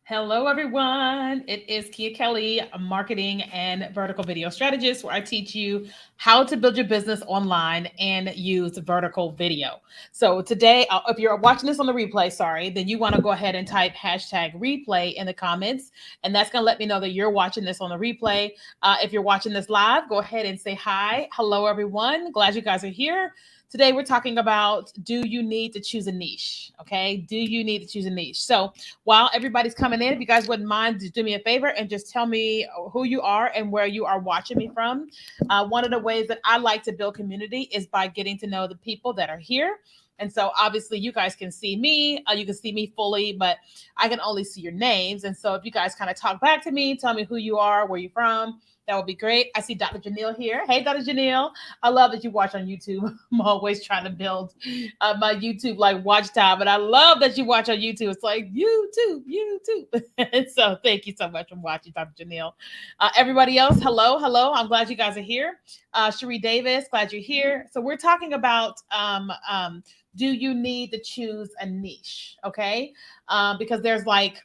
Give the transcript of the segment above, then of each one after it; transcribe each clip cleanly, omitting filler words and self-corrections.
Hello, everyone. It is Kia Kelly, a marketing and vertical video strategist, where I teach you how to build your business online and use vertical video. So, today, if you're watching this on the replay, sorry, then you want to go ahead and type hashtag replay in the comments. And that's going to let me know that you're watching this on the replay. If you're watching this live, go ahead and say hi. Hello, everyone. Glad you guys are here. Today, we're talking about, do you need to choose a niche? Okay. Do you need to choose a niche? So, while everybody's coming in, if you guys wouldn't mind, just do me a favor and just tell me who you are and where you are watching me from. One of the ways that I like to build community is by getting to know the people that are here. And so obviously you guys can see me, you can see me fully, but I can only see your names. And so if you guys kind of talk back to me, tell me who you are, where you're from, that would be great. I see Dr. Janelle here. Hey, Dr. Janelle. I love that you watch on YouTube. I'm always trying to build my YouTube like watch time, but I love that you watch on YouTube. It's like YouTube. So thank you so much for watching, Dr. Janelle. Everybody else, hello. I'm glad you guys are here. Cherie Davis, glad you're here. So we're talking about do you need to choose a niche? Okay, because there's like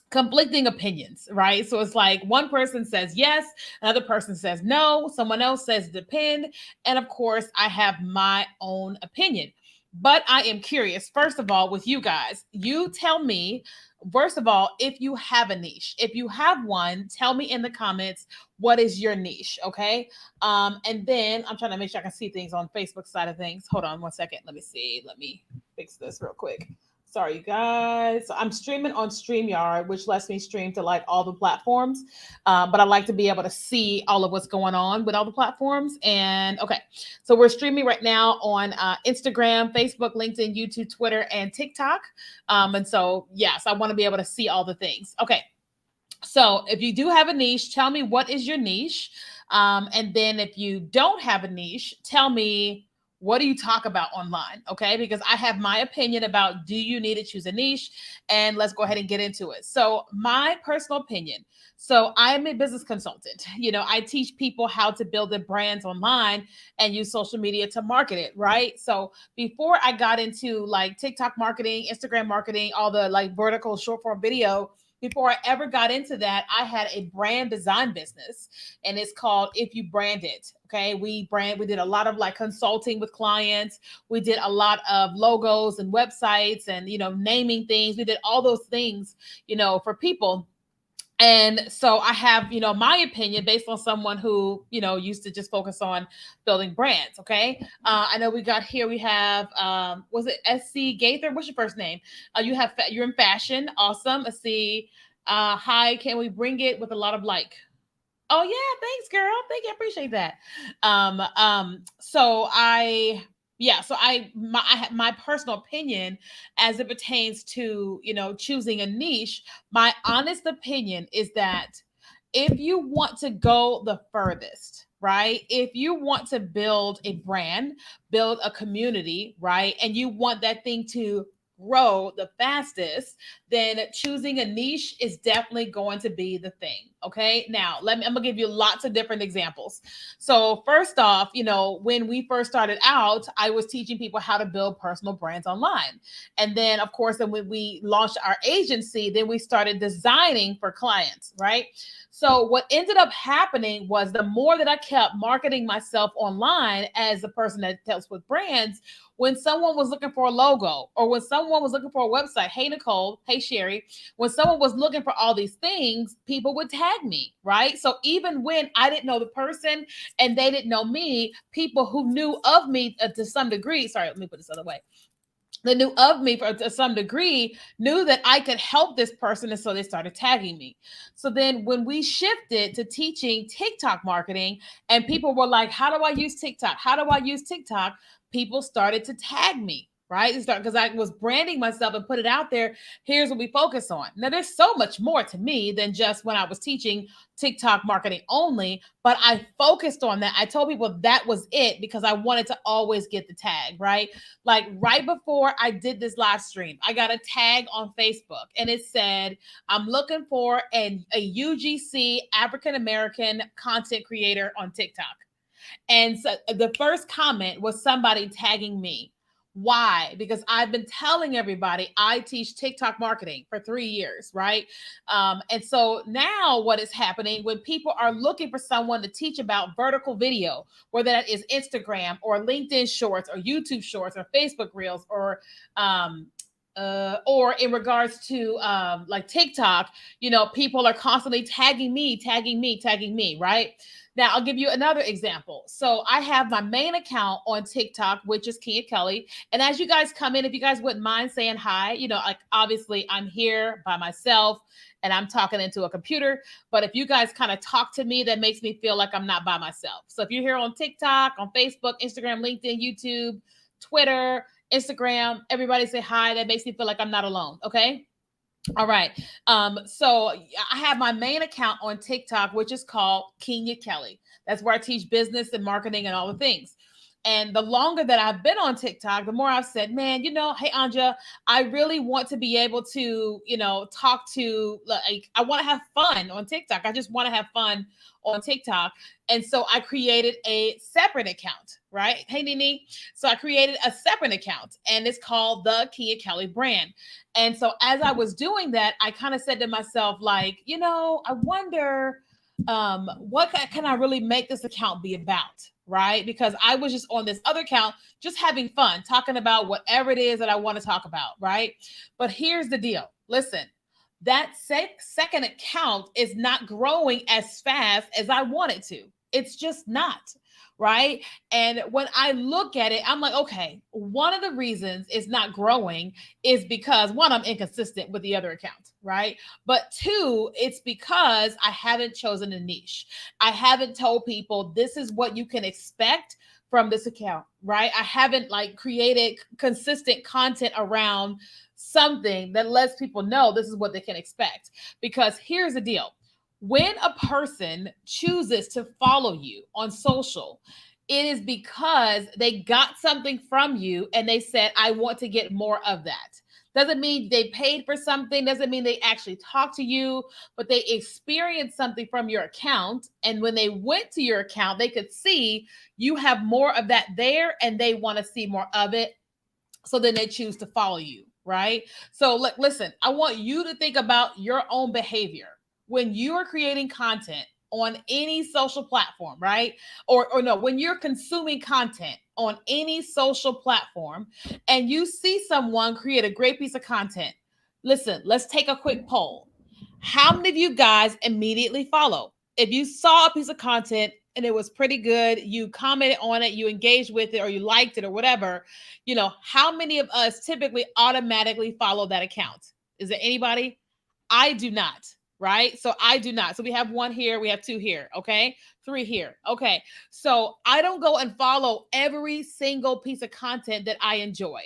conflicting opinions, right? So it's like one person says yes, another person says no, someone else says depend. And of course, I have my own opinion. But I am curious, first of all, with you guys, you tell me, first of all, if you have a niche. If you have one, tell me in the comments what is your niche, okay? And then I'm trying to make sure I can see things on Facebook side of things. Hold on one second. Let me see. Let me fix this real quick. Sorry, you guys. So I'm streaming on StreamYard, which lets me stream to like all the platforms. But I like to be able to see all of what's going on with all the platforms. And okay, so we're streaming right now on Instagram, Facebook, LinkedIn, YouTube, Twitter, and TikTok. And so, yes, I want to be able to see all the things. Okay, so if you do have a niche, tell me what is your niche. And then if you don't have a niche, tell me what do you talk about online? Okay, because I have my opinion about do you need to choose a niche, and let's go ahead and get into it. So my personal opinion. So I am a business consultant. I teach people how to build their brands online and use social media to market it, right? So before I got into like TikTok marketing, Instagram marketing, all the like vertical short form video, before I ever got into that, I had a brand design business, and it's called If You Brand It. Okay. We did a lot of like consulting with clients. We did a lot of logos and websites and, naming things. We did all those things, for people. And so I have, my opinion based on someone who, used to just focus on building brands. Okay. I know we have, was it SC Gaither? What's your first name? You're in fashion. Awesome. Let's see. Hi, can we bring it with a lot of like, oh yeah, thanks, girl. Thank you. I appreciate that. So my personal opinion as it pertains to choosing a niche. My honest opinion is that if you want to go the furthest, right? If you want to build a brand, build a community, right, and you want that thing to grow the fastest, then choosing a niche is definitely going to be the thing. Okay. Now, I'm gonna give you lots of different examples. So, first off, when we first started out, I was teaching people how to build personal brands online. And then, of course, then when we launched our agency, then we started designing for clients, right? So, what ended up happening was the more that I kept marketing myself online as a person that deals with brands, when someone was looking for a logo or when someone was looking for a website, hey, Nicole, hey, Sherry, when someone was looking for all these things, people would tag me, right? So even when I didn't know the person and they didn't know me, people who knew of me to some degree, sorry, let me put this other way, that knew of me to some degree knew that I could help this person. And so they started tagging me. So then when we shifted to teaching TikTok marketing and people were like, how do I use TikTok? How do I use TikTok? People started to tag me. Right? Because I was branding myself and put it out there. Here's what we focus on. Now, there's so much more to me than just when I was teaching TikTok marketing only, but I focused on that. I told people that was it because I wanted to always get the tag, right? Like right before I did this live stream, I got a tag on Facebook and it said, I'm looking for a UGC African American content creator on TikTok. And so the first comment was somebody tagging me. Why? Because I've been telling everybody I teach TikTok marketing for 3 years, right? And so now what is happening when people are looking for someone to teach about vertical video, whether that is Instagram or LinkedIn Shorts or YouTube Shorts or Facebook Reels um, or in regards to like TikTok, people are constantly tagging me, tagging me, tagging me, right? Now, I'll give you another example. So I have my main account on TikTok, which is Kia Kelly. And as you guys come in, if you guys wouldn't mind saying hi, like obviously I'm here by myself and I'm talking into a computer. But if you guys kind of talk to me, that makes me feel like I'm not by myself. So if you're here on TikTok, on Facebook, Instagram, LinkedIn, YouTube, Twitter, Instagram, everybody say hi. That makes me feel like I'm not alone. Okay. All right. So I have my main account on TikTok, which is called Kenya Kelly. That's where I teach business and marketing and all the things. And the longer that I've been on TikTok, the more I've said, man, hey, Anja, I really want to be able to, talk to, like, I want to have fun on TikTok. I just want to have fun on TikTok. And so I created a separate account, right? Hey, Nini. So I created a separate account and it's called the Kia Kelly brand. And so as I was doing that, I kind of said to myself, like, I wonder what can I really make this account be about? Right? Because I was just on this other account, just having fun, talking about whatever it is that I want to talk about. Right. But here's the deal. Listen, that second account is not growing as fast as I want it to. It's just not. Right. And when I look at it, I'm like, okay, one of the reasons it's not growing is because one, I'm inconsistent with the other account, right? But two, it's because I haven't chosen a niche. I haven't told people this is what you can expect from this account, right? I haven't like created consistent content around something that lets people know this is what they can expect. Because here's the deal. When a person chooses to follow you on social, it is because they got something from you and they said, I want to get more of that. Doesn't mean they paid for something, doesn't mean they actually talked to you, but they experienced something from your account. And when they went to your account, they could see you have more of that there and they want to see more of it. So then they choose to follow you, right? So listen, I want you to think about your own behavior when you are creating content on any social platform, right? Or no, when you're consuming content on any social platform and you see someone create a great piece of content, listen, let's take a quick poll. How many of you guys immediately follow? If you saw a piece of content and it was pretty good, you commented on it, you engaged with it, or you liked it, or whatever, how many of us typically automatically follow that account? Is there anybody? I do not, right? So I do not. So we have one here, we have two here, okay? Three here. Okay. So I don't go and follow every single piece of content that I enjoy.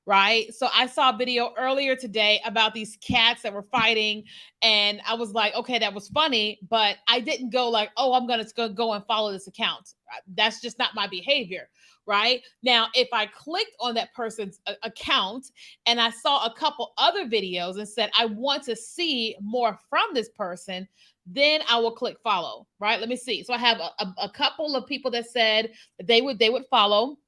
Right. So I saw a video earlier today about these cats that were fighting. And I was like, okay, that was funny. But I didn't go like, oh, I'm going to go and follow this account. That's just not my behavior. Right. Now, if I clicked on that person's account and I saw a couple other videos and said, I want to see more from this person, then I will click follow. Right. Let me see. So I have a couple of people that said they would follow.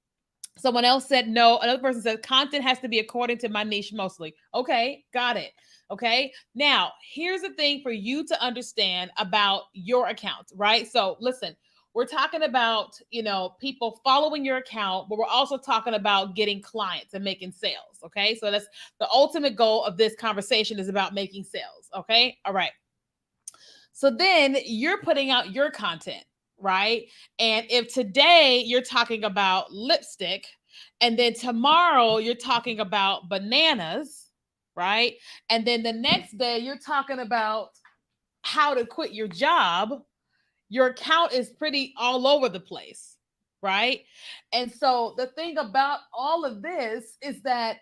Someone else said no. Another person said content has to be according to my niche mostly. Okay, got it. Okay. Now, here's the thing for you to understand about your account, right? So, listen, we're talking about, people following your account, but we're also talking about getting clients and making sales, okay? So that's the ultimate goal of this conversation is about making sales, okay? All right. So then you're putting out your content, right? And if today you're talking about lipstick, and then tomorrow you're talking about bananas, right? And then the next day you're talking about how to quit your job, your account is pretty all over the place, right? And so the thing about all of this is that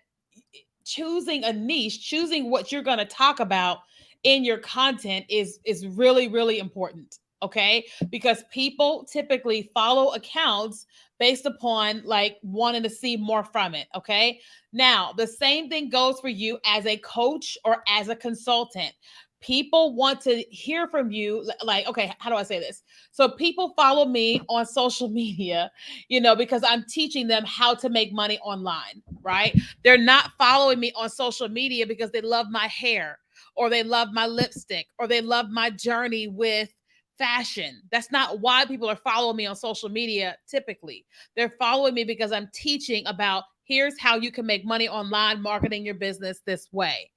choosing a niche, choosing what you're going to talk about in your content is really really important, okay? Because people typically follow accounts based upon like wanting to see more from it, okay? Now, the same thing goes for you as a coach or as a consultant. People want to hear from you. Like, okay, how do I say this? So people follow me on social media, because I'm teaching them how to make money online, right? They're not following me on social media because they love my hair or they love my lipstick or they love my journey with fashion. That's not why people are following me on social media typically. They're following me because I'm teaching about here's how you can make money online marketing your business this way.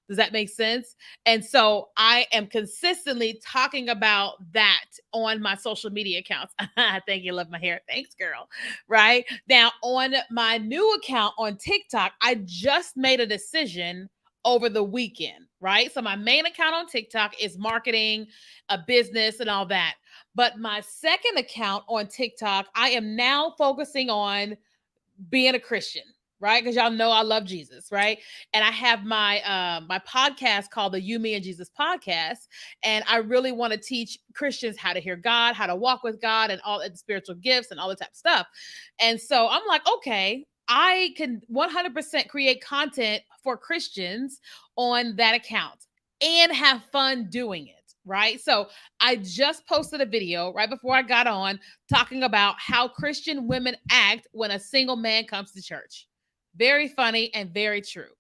Does that make sense? And so I am consistently talking about that on my social media accounts. Thank you. Love my hair. Thanks, girl. Right now, on my new account on TikTok, I just made a decision over the weekend. Right. So my main account on TikTok is marketing, a business, and all that. But my second account on TikTok, I am now focusing on being a Christian, right? Because y'all know I love Jesus, right? And I have my podcast called the You, Me, and Jesus podcast, and I really want to teach Christians how to hear God, how to walk with God, and all the spiritual gifts and all the type of stuff. And so I'm like, okay, I can 100% create content for Christians on that account and have fun doing it. Right. So I just posted a video right before I got on talking about how Christian women act when a single man comes to church. Very funny and very true.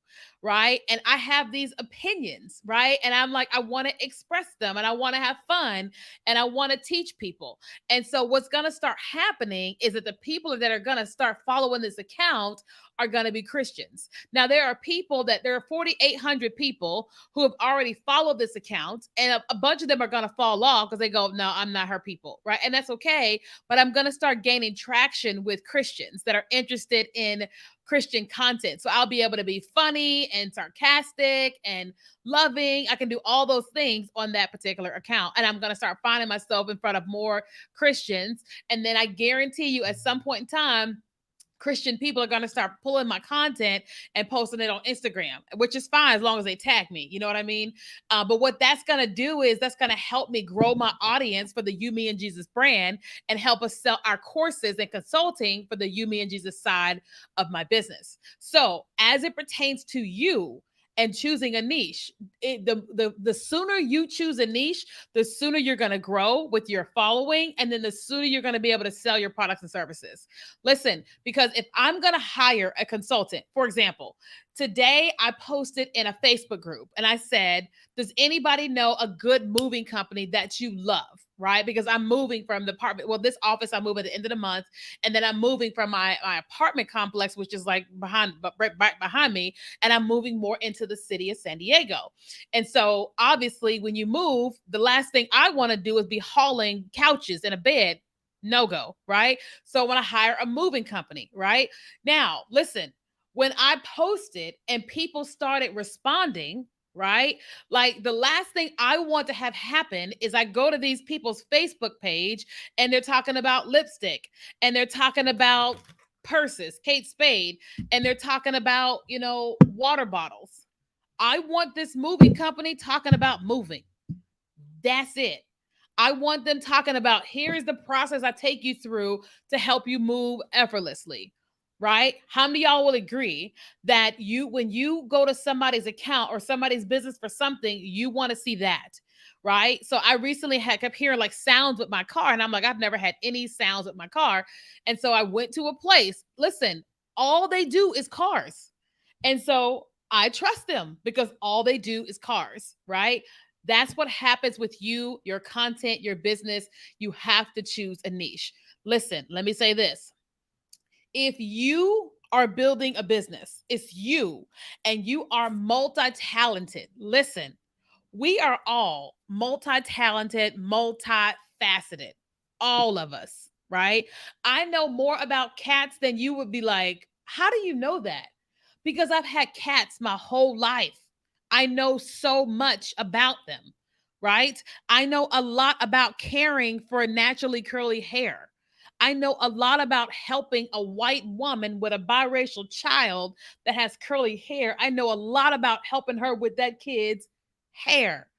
Right. And I have these opinions. Right. And I'm like, I want to express them and I want to have fun and I want to teach people. And so what's going to start happening is that the people that are going to start following this account are going to be Christians. Now, there are 4,800 people who have already followed this account, and a bunch of them are going to fall off because they go, no, I'm not her people. Right. And that's okay. But I'm going to start gaining traction with Christians that are interested in Christian content. So I'll be able to be funny and sarcastic and loving. I can do all those things on that particular account. And I'm going to start finding myself in front of more Christians. And then I guarantee you at some point in time, Christian people are going to start pulling my content and posting it on Instagram, which is fine as long as they tag me. You know what I mean? But what that's going to do is that's going to help me grow my audience for the You, Me, and Jesus brand and help us sell our courses and consulting for the You, Me, and Jesus side of my business. So as it pertains to you, and choosing a niche. The sooner you choose a niche, the sooner you're going to grow with your following, and then the sooner you're going to be able to sell your products and services. Listen, because if I'm going to hire a consultant, for example, today I posted in a Facebook group and I said, does anybody know a good moving company that you love? Right? Because I'm moving from the apartment. Well, this office I move at the end of the month. And then I'm moving from my apartment complex, which is like right behind me. And I'm moving more into the city of San Diego. And so obviously when you move, the last thing I want to do is be hauling couches and a bed. No go, right? So I want to hire a moving company, right? Now, listen, when I posted and people started responding, right? Like the last thing I want to have happen is I go to these people's Facebook page and they're talking about lipstick and they're talking about purses, Kate Spade, and they're talking about, water bottles. I want this moving company talking about moving. That's it. I want them talking about here is the process I take you through to help you move effortlessly. Right? How many of y'all will agree that when you go to somebody's account or somebody's business for something, you want to see that? Right? So I recently kept hearing like sounds with my car, and I'm like, I've never had any sounds with my car. And so I went to a place. Listen, all they do is cars. And so I trust them because all they do is cars, right? That's what happens with you, your content, your business. You have to choose a niche. Listen, let me say this. If you are building a business, it's you, and you are multi-talented. Listen, we are all multi-talented, multifaceted. All of us, right? I know more about cats than you would be like, how do you know that? Because I've had cats my whole life. I know so much about them, right? I know a lot about caring for naturally curly hair. I know a lot about helping a white woman with a biracial child that has curly hair. I know a lot about helping her with that kid's hair.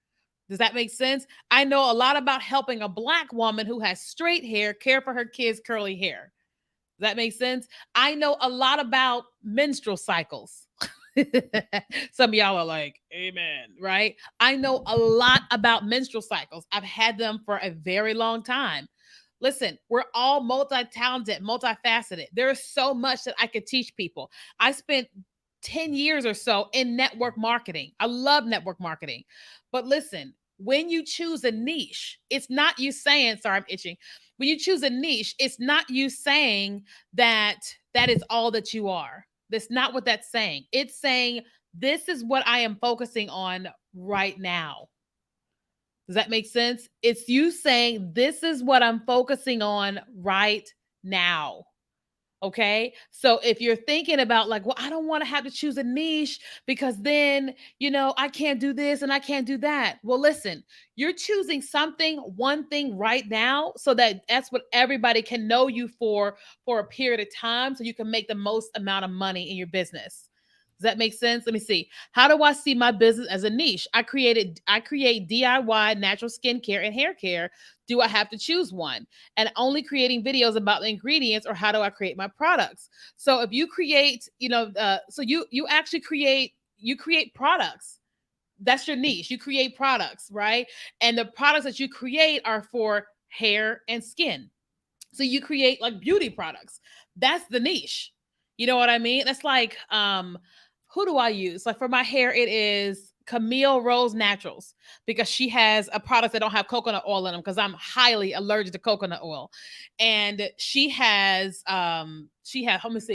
Does that make sense? I know a lot about helping a black woman who has straight hair care for her kids' curly hair. Does that make sense? I know a lot about menstrual cycles. Some of y'all are like, amen, right? I know a lot about menstrual cycles. I've had them for a very long time. Listen, we're all multi-talented, multifaceted. There is so much that I could teach people. I spent 10 years or so in network marketing. I love network marketing. But listen, when you choose a niche, it's not you saying, sorry, I'm itching. When you choose a niche, it's not you saying that that is all that you are. That's not what that's saying. It's saying, this is what I am focusing on right now. Does that make sense? It's you saying, this is what I'm focusing on right now. Okay. So if you're thinking about like, well, I don't want to have to choose a niche because then, I can't do this and I can't do that. Well, listen, you're choosing something, one thing right now, so that that's what everybody can know you for a period of time so you can make the most amount of money in your business. Does that make sense? Let me see. How do I see my business as a niche? I create DIY natural skincare and hair care. Do I have to choose one? And only creating videos about the ingredients, or how do I create my products? So if you create, so you actually create products. That's your niche. You create products, right? And the products that you create are for hair and skin. So you create like beauty products. That's the niche. You know what I mean? That's like, who do I use? Like for my hair, it is Camille Rose Naturals, because she has a product that don't have coconut oil in them, because I'm highly allergic to coconut oil. And let me see,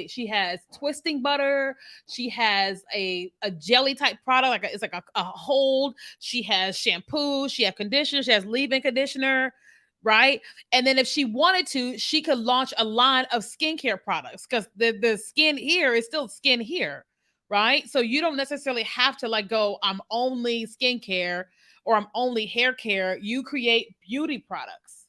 she has twisting butter, she has a jelly type product, it's like a hold, she has shampoo, she has conditioner, she has leave-in conditioner, right? And then if she wanted to, she could launch a line of skincare products, because the skin here is still skin here, right? So you don't necessarily have to like go, I'm only skincare or I'm only hair care. You create beauty products.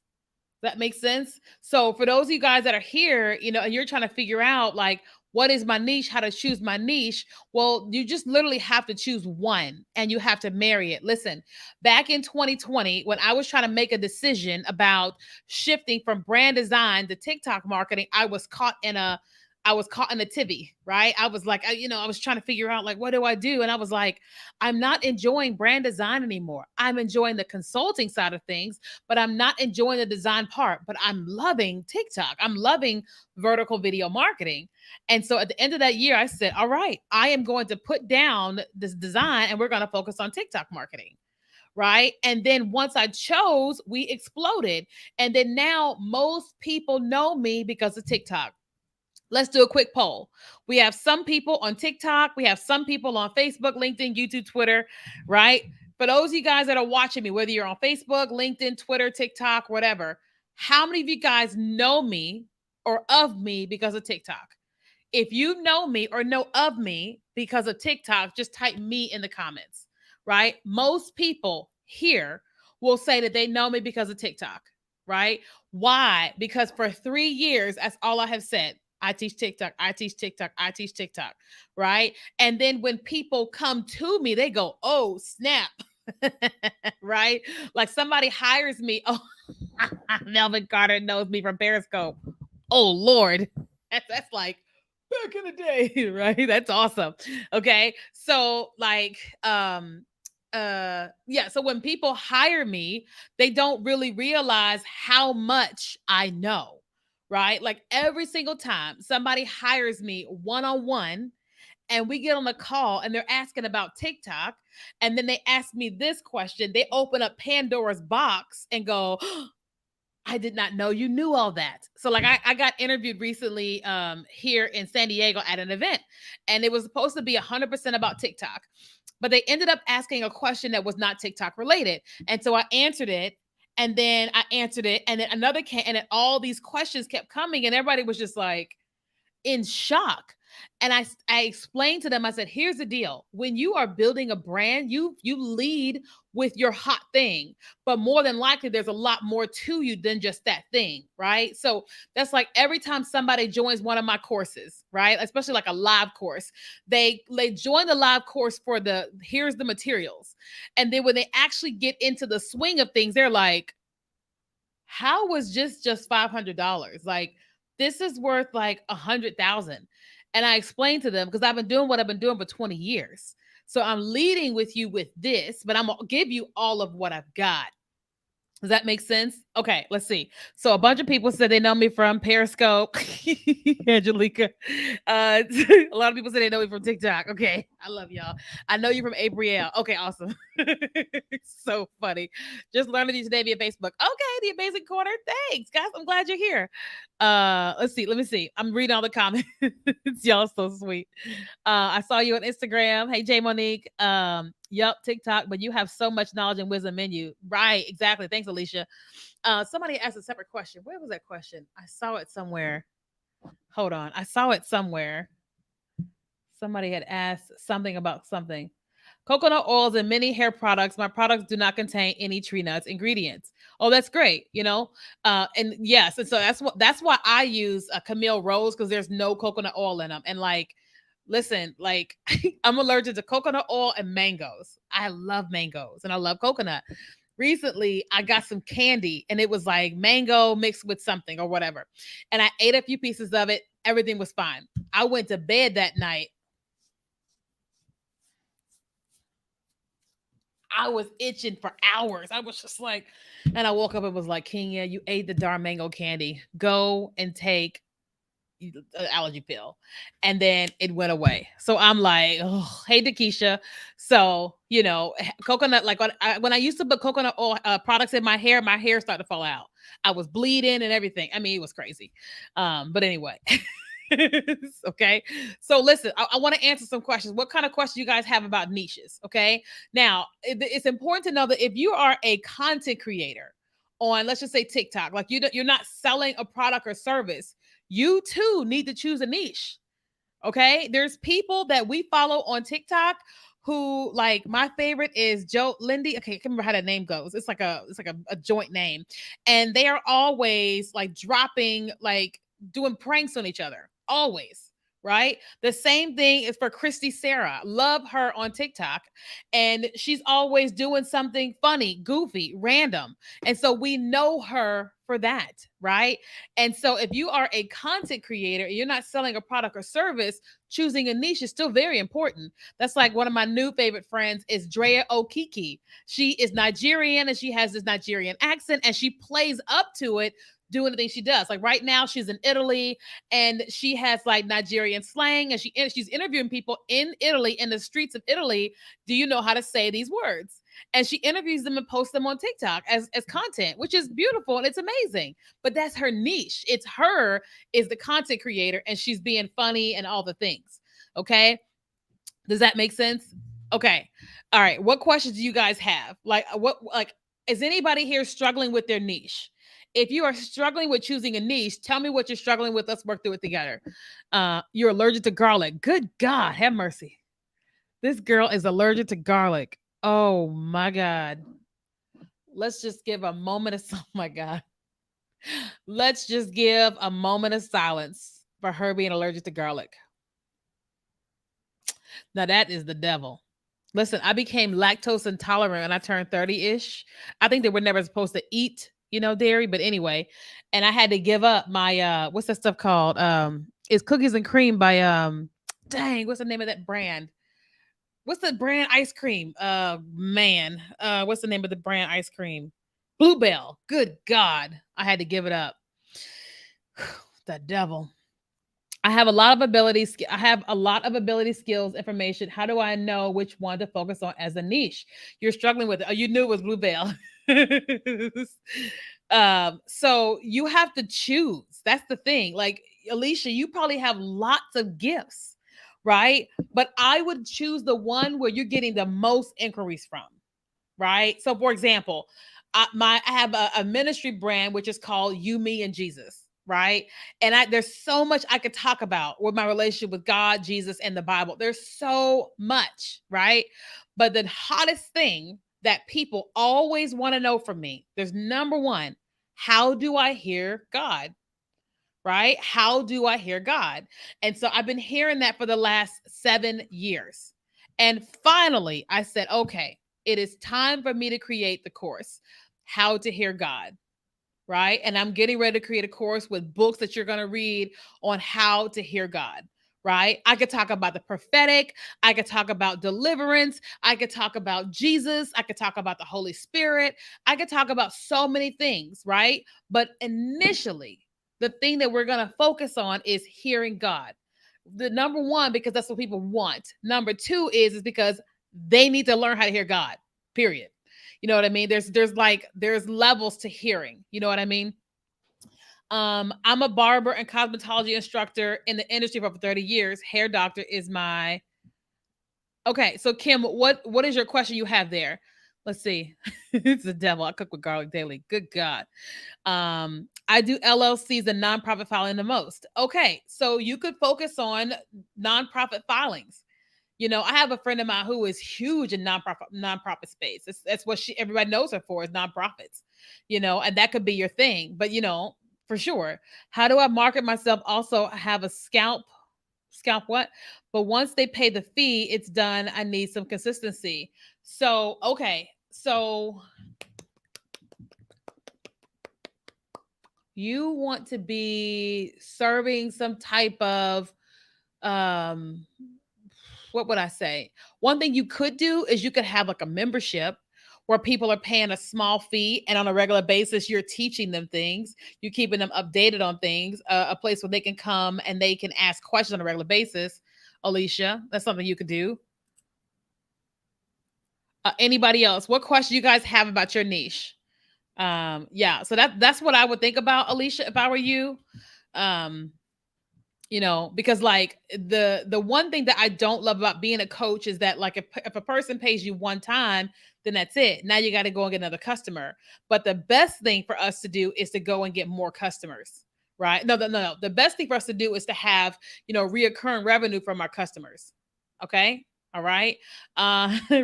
That makes sense. So for those of you guys that are here, and you're trying to figure out like, what is my niche, how to choose my niche? Well, you just literally have to choose one and you have to marry it. Listen, back in 2020, when I was trying to make a decision about shifting from brand design to TikTok marketing, I was caught in a TV, right? I was like, I was trying to figure out like, what do I do? And I was like, I'm not enjoying brand design anymore. I'm enjoying the consulting side of things, but I'm not enjoying the design part. But I'm loving TikTok. I'm loving vertical video marketing. And so at the end of that year, I said, all right, I am going to put down this design and we're going to focus on TikTok marketing. Right. And then once I chose, we exploded. And then now most people know me because of TikTok. Let's do a quick poll. We have some people on TikTok. We have some people on Facebook, LinkedIn, YouTube, Twitter, right? For those of you guys that are watching me, whether you're on Facebook, LinkedIn, Twitter, TikTok, whatever, how many of you guys know me or of me because of TikTok? If you know me or know of me because of TikTok, just type me in the comments, right? Most people here will say that they know me because of TikTok, right? Why? Because for 3 years, that's all I have said. I teach TikTok, I teach TikTok, I teach TikTok, right? And then when people come to me, they go, oh, snap. Right? Like somebody hires me. Oh, Melvin Carter knows me from Periscope. Oh, Lord. That's like back in the day, right? That's awesome. Okay. So like yeah, so when people hire me, they don't really realize how much I know, right? Like every single time somebody hires me one-on-one and we get on the call and they're asking about TikTok, and then they ask me this question, they open up Pandora's box and go, I did not know you knew all that. So like I got interviewed recently here in San Diego at an event, and it was supposed to be 100% about TikTok. But they ended up asking a question that was not TikTok related. And so I answered it, and then I answered it, and then another came, and then all these questions kept coming, and everybody was just like in shock. And I explained to them, I said, here's the deal. When you are building a brand, you lead with your hot thing, but more than likely there's a lot more to you than just that thing, right? So that's like every time somebody joins one of my courses, right? Especially like a live course, they join the live course for the here's the materials. And then when they actually get into the swing of things, they're like, how was just $500? Like this is worth like 100,000. And I explained to them because I've been doing what I've been doing for 20 years. So I'm leading with you with this, but I'm going to give you all of what I've got. Does that make sense? Okay, let's see. So a bunch of people said they know me from Periscope, Angelica. A lot of people said they know me from TikTok. Okay, I love y'all. I know you from Abrielle. Okay, awesome. So funny. Just learning you today via Facebook. Okay, the Amazing Corner. Thanks, guys. I'm glad you're here. Let's see. Let me see. I'm reading all the comments. Y'all so sweet. I saw you on Instagram. Hey, Jay Monique. Yup, TikTok, but you have so much knowledge and wisdom in you. Right, exactly. Thanks, Alicia. Somebody asked a separate question. Where was that question? I saw it somewhere. Hold on. I saw it somewhere. Somebody had asked something about something. Coconut oils and many hair products. My products do not contain any tree nuts ingredients. Oh, that's great. And yes, and so that's why I use a Camille Rose because there's no coconut oil in them. And like, listen, like I'm allergic to coconut oil and mangoes. I love mangoes and I love coconut. Recently, I got some candy and it was like mango mixed with something or whatever. And I ate a few pieces of it. Everything was fine. I went to bed that night. I was itching for hours. I was just like, and I woke up and was like, Kenya, you ate the darn mango candy. Go and take an allergy pill. And then it went away. So I'm like, oh, hey, Dakisha. So, coconut, like when I used to put coconut oil products in my hair started to fall out. I was bleeding and everything. I mean, it was crazy. But anyway. Okay. So listen, I want to answer some questions. What kind of questions you guys have about niches? Okay. Now, it's important to know that if you are a content creator on, let's just say TikTok, like you're not selling a product or service, you too need to choose a niche. Okay. There's people that we follow on TikTok who, like, my favorite is Joe Lindy. Okay, I can't remember how that name goes. It's like a joint name. And they are always like dropping, like doing pranks on each other. Always. Right. The same thing is for Christy Sarah. Love her on TikTok. And she's always doing something funny, goofy, random. And so we know her for that. Right. And so if you are a content creator and you're not selling a product or service, choosing a niche is still very important. That's like one of my new favorite friends is Drea Okiki. She is Nigerian and she has this Nigerian accent and she plays up to it doing the things she does. Like right now she's in Italy and she has like Nigerian slang and she's interviewing people in Italy, in the streets of Italy. Do you know how to say these words? And she interviews them and posts them on TikTok as content, which is beautiful and it's amazing. But that's her niche. It's her is the content creator and she's being funny and all the things. Okay? Does that make sense? Okay. All right. What questions do you guys have? Like is anybody here struggling with their niche? If you are struggling with choosing a niche, tell me what you're struggling with. Let's work through it together. You're allergic to garlic. Good God, have mercy. This girl is allergic to garlic. Oh my God. Let's just give a moment of oh my God. Let's just give a moment of silence for her being allergic to garlic. Now that is the devil. Listen, I became lactose intolerant when I turned 30-ish. I think they were never supposed to eat, dairy, but anyway, and I had to give up my what's that stuff called? It's cookies and cream by dang, what's the name of that brand? What's the brand ice cream? Man. What's the name of the brand ice cream? Bluebell. Good God. I had to give it up. The devil. I have a lot of abilities. I have a lot of ability, skills, information. How do I know which one to focus on as a niche? You're struggling with it. Oh, you knew it was Bluebell. So you have to choose. That's the thing. Like Alicia, you probably have lots of gifts, right? But I would choose the one where you're getting the most inquiries from, right? So, for example, I have a ministry brand which is called You, Me, and Jesus, right? And there's so much I could talk about with my relationship with God, Jesus, and the Bible. There's so much, right? But the hottest thing that people always want to know from me, there's number one, how do I hear God? Right? How do I hear God? And so I've been hearing that for the last 7 years. And finally, I said, okay, it is time for me to create the course, How to Hear God. Right? And I'm getting ready to create a course with books that you're going to read on how to hear God. right? I could talk about the prophetic. I could talk about deliverance. I could talk about Jesus. I could talk about the Holy Spirit. I could talk about so many things, right? But initially, the thing that we're going to focus on is hearing God. The number one, because that's what people want. Number two is because they need to learn how to hear God. Period. You know what I mean? There's levels to hearing. You know what I mean? I'm a barber and cosmetology instructor in the industry for over 30 years. Hair doctor is my okay. So Kim, what is your question you have there? Let's see. It's the devil. I cook with garlic daily. Good God. I do LLCs and nonprofit filing the most. Okay, so you could focus on nonprofit filings. You know, I have a friend of mine who is huge in nonprofit space. That's what everybody knows her for is nonprofits. You know, and that could be your thing. But you know, for sure, how do I market myself? Also, have a scalp what? But once they pay the fee, it's done. I need some consistency. So okay, so you want to be serving some type of um what would I say? One thing you could do is you could have like a membership where people are paying a small fee and on a regular basis you're teaching them things, you're keeping them updated on things, a place where they can come and they can ask questions on a regular basis. Alicia, that's something you could do. Anybody else? What question you guys have about your niche? Yeah, so that's what I would think about, Alicia, if I were you. Um, you know, because like the one thing that I don't love about being a coach is that like if a person pays you one time, then that's it. Now you got to go and get another customer. But the best thing for us to do is to go and get more customers, right? No. The best thing for us to do is to have, you know, reoccurring revenue from our customers. Okay. All right.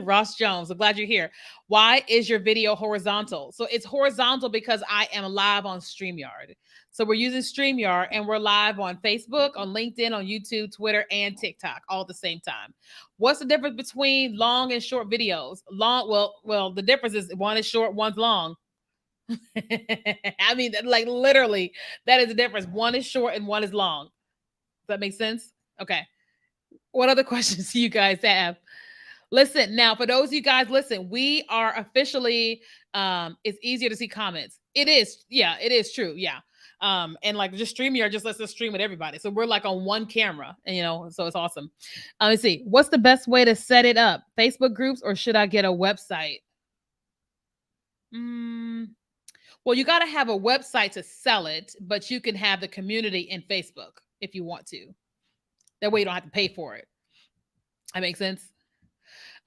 Ross Jones, I'm glad you're here. Why is your video horizontal? So it's horizontal because I am live on StreamYard. So we're using StreamYard and we're live on Facebook, on LinkedIn, on YouTube, Twitter, and TikTok all at the same time. What's the difference between long and short videos? Well, the difference is one is short, one's long. I mean, like literally, that is the difference. One is short and one is long. Does that make sense? Okay. What other questions do you guys have? Listen, now for those of you guys, listen, we are officially it's easier to see comments. It is, yeah, it is true. Yeah. And like just StreamYard just lets us stream with everybody. So we're like on one camera, and you know, so it's awesome. Let's see. What's the best way to set it up? Facebook groups or should I get a website? Mm, well, you got to have a website to sell it, but you can have the community in Facebook if you want to. That way you don't have to pay for it. That makes sense.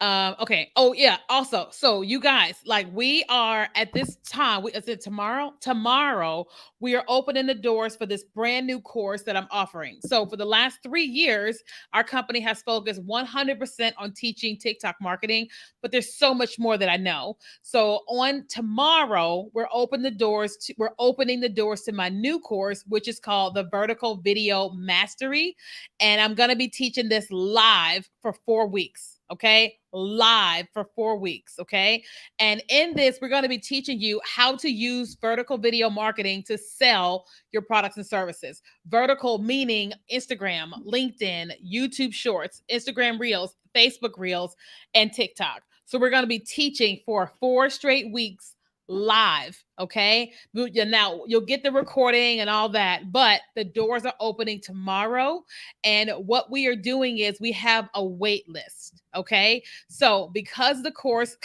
Okay. Oh yeah. Also, so you guys, like we are at this time. Is it tomorrow? Tomorrow we are opening the doors for this brand new course that I'm offering. So for the last 3 years, our company has focused 100% on teaching TikTok marketing, but there's so much more that I know. So on tomorrow, we're opening the doors to my new course, which is called the Vertical Video Mastery, and I'm gonna be teaching this live for 4 weeks. Okay, live for 4 weeks. Okay, and in this, we're going to be teaching you how to use vertical video marketing to sell your products and services. Vertical meaning Instagram, LinkedIn, YouTube Shorts, Instagram Reels, Facebook Reels, and TikTok. So we're going to be teaching for 4 straight weeks live. Okay, now you'll get the recording and all that, but the doors are opening tomorrow. And what we are doing is we have a wait list. Okay. So because the course,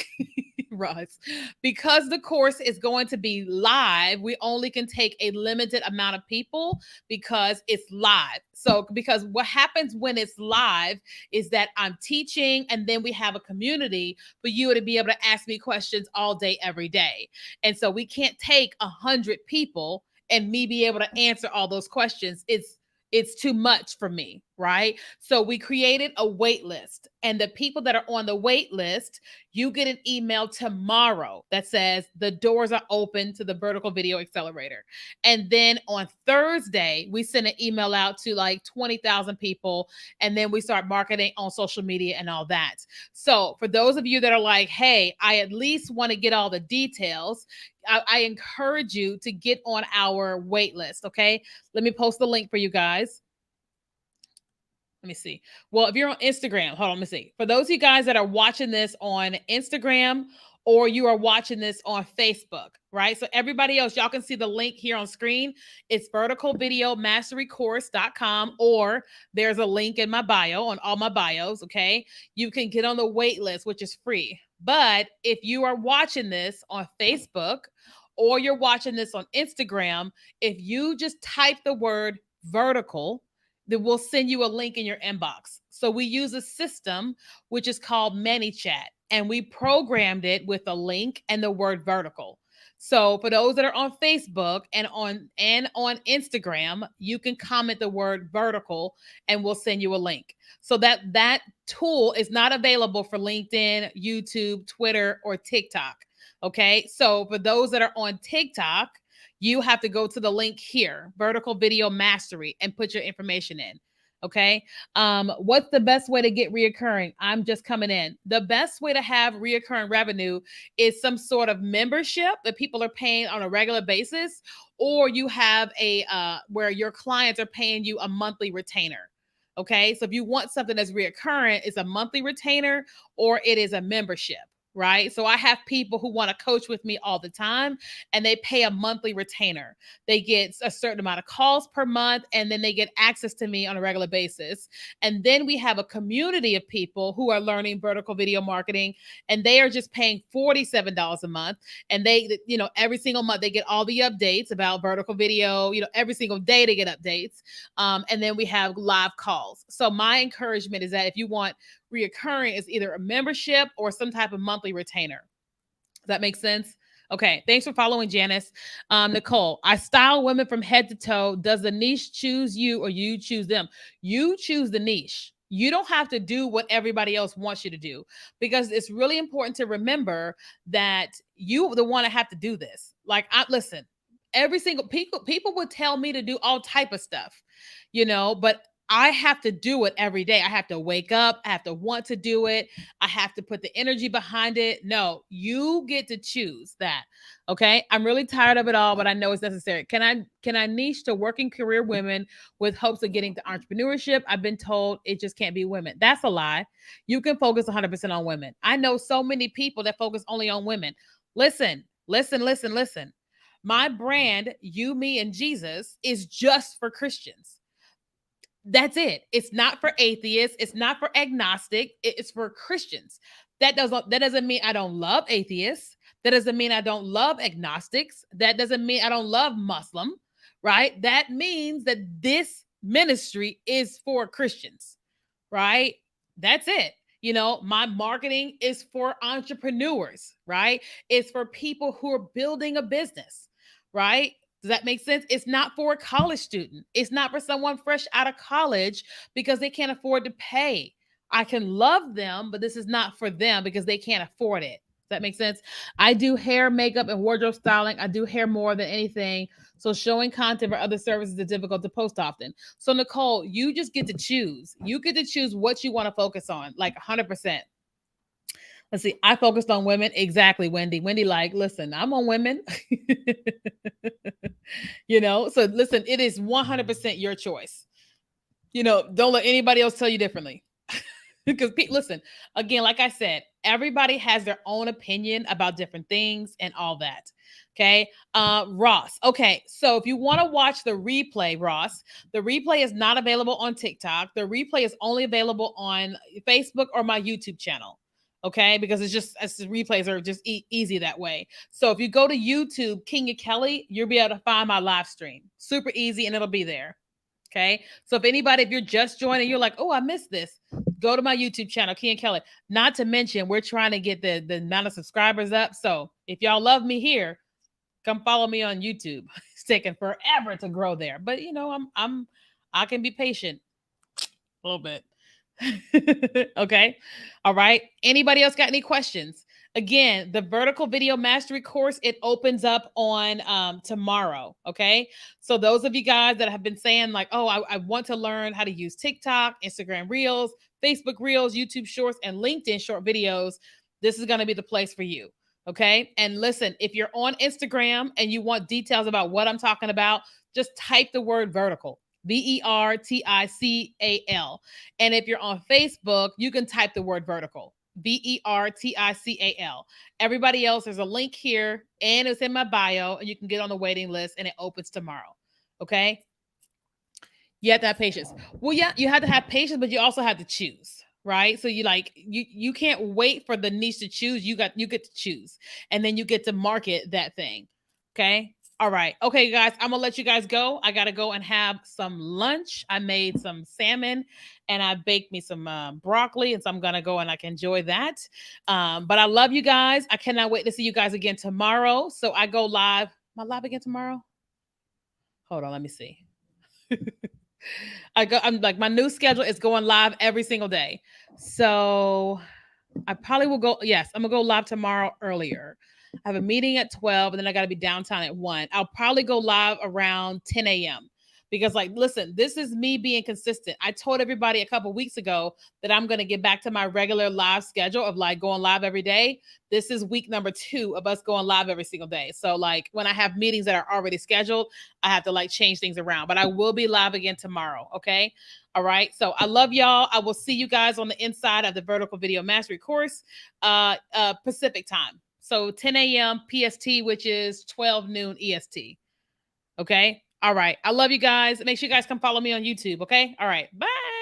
Russ, because the course is going to be live, we only can take a limited amount of people because it's live. So, because what happens when it's live is that I'm teaching and then we have a community for you to be able to ask me questions all day, every day. And so we can't take 100 people and me be able to answer all those questions. It's too much for me, right? So we created a wait list, and the people that are on the wait list, you get an email tomorrow that says the doors are open to the Vertical Video Accelerator. And then on Thursday, we send an email out to like 20,000 people, and then we start marketing on social media and all that. So for those of you that are like, hey, I at least want to get all the details, I encourage you to get on our wait list. Okay. Let me post the link for you guys. Let me see. Well, if you're on Instagram, hold on, let me see. For those of you guys that are watching this on Instagram or you are watching this on Facebook, right? So everybody else, y'all can see the link here on screen. It's verticalvideomasterycourse.com, or there's a link in my bio on all my bios, okay? You can get on the wait list, which is free. But if you are watching this on Facebook or you're watching this on Instagram, if you just type the word vertical, then we'll send you a link in your inbox. So we use a system which is called ManyChat, and we programmed it with a link and the word vertical. So for those that are on Facebook and on Instagram, you can comment the word vertical and we'll send you a link. So that tool is not available for LinkedIn, YouTube, Twitter, or TikTok. Okay? So for those that are on TikTok, you have to go to the link here, Vertical Video Mastery, and put your information in. Okay. What's the best way to get reoccurring? I'm just coming in. The best way to have reoccurring revenue is some sort of membership that people are paying on a regular basis, or you have a where your clients are paying you a monthly retainer. Okay. So if you want something that's reoccurring, it's a monthly retainer or it is a membership. Right. So I have people who want to coach with me all the time and they pay a monthly retainer. They get a certain amount of calls per month and then they get access to me on a regular basis. And then we have a community of people who are learning vertical video marketing and they are just paying $47 a month. And they, every single month they get all the updates about vertical video, every single day they get updates. And then we have live calls. So my encouragement is that if you want reoccurring, is either a membership or some type of monthly retainer. Does that make sense? Okay. Thanks for following, Janice. Nicole, I style women from head to toe. Does the niche choose you or you choose them? You choose the niche. You don't have to do what everybody else wants you to do, because it's really important to remember that you the one to have to do this. Like, listen, every single people would tell me to do all type of stuff, but I have to do it every day. I have to wake up. I have to want to do it. I have to put the energy behind it. No, you get to choose that. Okay. I'm really tired of it all, but I know it's necessary. Can I niche to working career women with hopes of getting to entrepreneurship? I've been told it just can't be women. That's a lie. You can focus 100% on women. I know so many people that focus only on women. Listen. My brand, You, Me, and Jesus, is just for Christians. That's it. It's not for atheists. It's not for agnostic. It's for Christians. That doesn't mean I don't love atheists. That doesn't mean I don't love agnostics. That doesn't mean I don't love Muslim, right? That means that this ministry is for Christians, right? That's it. My marketing is for entrepreneurs, right? It's for people who are building a business, right? Does that make sense? It's not for a college student. It's not for someone fresh out of college because they can't afford to pay. I can love them, but this is not for them because they can't afford it. Does that make sense? I do hair, makeup, and wardrobe styling. I do hair more than anything. So showing content for other services is difficult to post often. So Nicole, you just get to choose. You get to choose what you want to focus on, like 100%. Let's see. I focused on women. Exactly, Wendy. Wendy, like, listen, I'm on women. So listen, it is 100% your choice. Don't let anybody else tell you differently. Because listen, again, like I said, everybody has their own opinion about different things and all that. Okay. Ross. Okay. So if you want to watch the replay, Ross, the replay is not available on TikTok. The replay is only available on Facebook or my YouTube channel. Okay. Because the replays are just easy that way. So if you go to YouTube, Kenya Kelly, you'll be able to find my live stream. Super easy and it'll be there. Okay. So if you're just joining, you're like, oh, I missed this, go to my YouTube channel, Kenya Kelly. Not to mention, we're trying to get the amount of subscribers up. So if y'all love me here, come follow me on YouTube. It's taking forever to grow there, but I can be patient a little bit. Okay. All right. Anybody else got any questions? Again, the Vertical Video Mastery course, it opens up on tomorrow. Okay. So those of you guys that have been saying like, oh, I want to learn how to use TikTok, Instagram Reels, Facebook Reels, YouTube Shorts, and LinkedIn short videos, this is going to be the place for you. Okay. And listen, if you're on Instagram and you want details about what I'm talking about, just type the word vertical. Vertical. And if you're on Facebook, you can type the word vertical. Vertical. Everybody else, there's a link here and it's in my bio, and you can get on the waiting list and it opens tomorrow. Okay. You have to have patience. Well, yeah, you have to have patience, but you also have to choose, right? So you can't wait for the niche to choose. You get to choose, and then you get to market that thing. Okay. All right. Okay, guys, I'm gonna let you guys go. I gotta go and have some lunch. I made some salmon and I baked me some broccoli, and so I'm gonna go and I can enjoy that. But I love you guys. I cannot wait to see you guys again tomorrow. So I go live. Am I live again tomorrow? Hold on, let me see. I'm like, my new schedule is going live every single day. So I probably will go. Yes, I'm gonna go live tomorrow earlier. I have a meeting at 12 and then I got to be downtown at 1. I'll probably go live around 10 a.m. because, like, listen, this is me being consistent. I told everybody a couple weeks ago that I'm going to get back to my regular live schedule of like going live every day. This is week number 2 of us going live every single day. So, like, when I have meetings that are already scheduled, I have to like change things around, but I will be live again tomorrow. Okay. All right. So I love y'all. I will see you guys on the inside of the Vertical Video Mastery course, Pacific time. So 10 a.m. PST, which is 12 noon EST. Okay. All right. I love you guys. Make sure you guys come follow me on YouTube. Okay. All right. Bye.